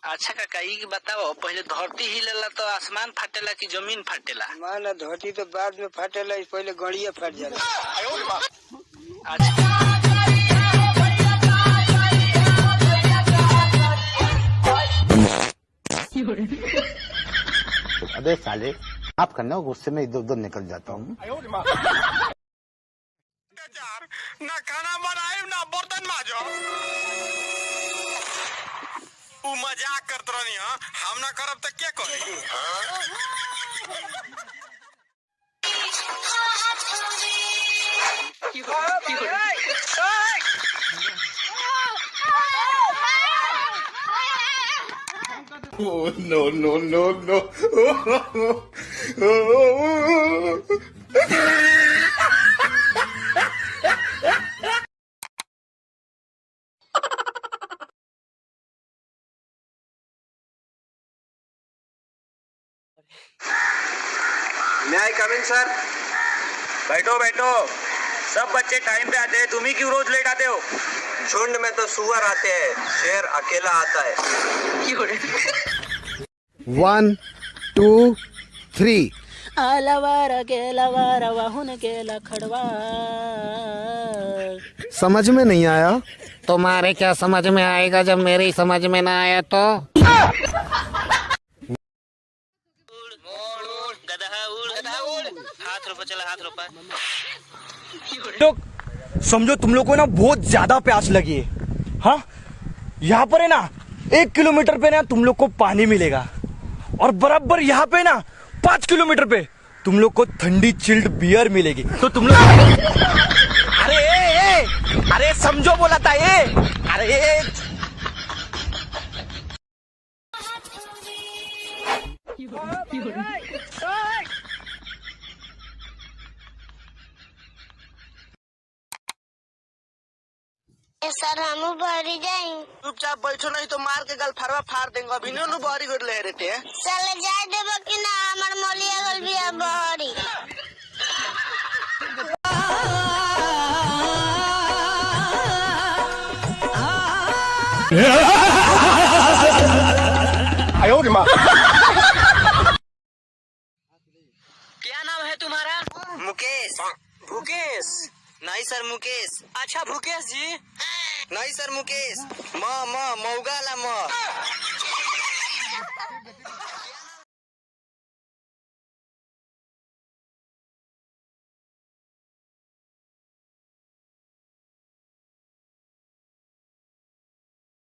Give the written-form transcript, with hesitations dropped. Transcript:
अच्छा काका ये बताओ, पहले धरती हिलेला तो आसमान फाटेला कि जमीन फाटेला? मान धरती तो बाद में फाटेला, पहले गड़िया फट जाला। अच्छा अबे साले माफ करना, गुस्से में इधर उधर निकल जाता हूँ। ना खाना बनाए ना बर्तन माजो। उ मजाक करत रहनी हां, हम ना करब त के करी? Oh no no no no. May I come in, sir? बैठो बैठो। सब बच्चे टाइम पे आते हैं, तुम ही क्यों रोज लेट आते हो? झुंड में तो सुअर आते हैं, शेर अकेला आता है। 1 2 3 आलवारा केलावारा वाहुन केला खड़वा। समझ में नहीं आया? तुम्हारे क्या समझ में आएगा जब मेरी समझ में ना आया तो? हाथ रोपा, चला हाथ रोपा। तो समझो तुम लोग को ना बहुत ज्यादा प्यास लगी है। हाँ, यहाँ पर है ना 1 किलोमीटर पे ना तुम लोग को पानी मिलेगा, और बराबर यहाँ पे ना 5 किलोमीटर पे तुम लोग को ठंडी चिल्ड बियर मिलेगी। तो तुम लोग अरे समझो बोला था ये। अरे सर हम बहरी जाए। चुपचाप बैठो, नहीं तो मार के गल फरवा फाड़ देंगे। अभी नु बहरी कर ले रहते हैं। चले जाए देबो कि ना, हमर मोलिया गल बिया बहरी। क्या नाम है तुम्हारा? मुकेश। भूकेश? नहीं सर मुकेश। अच्छा भूकेश जी? नहीं सर मुकेश, मौगा ला।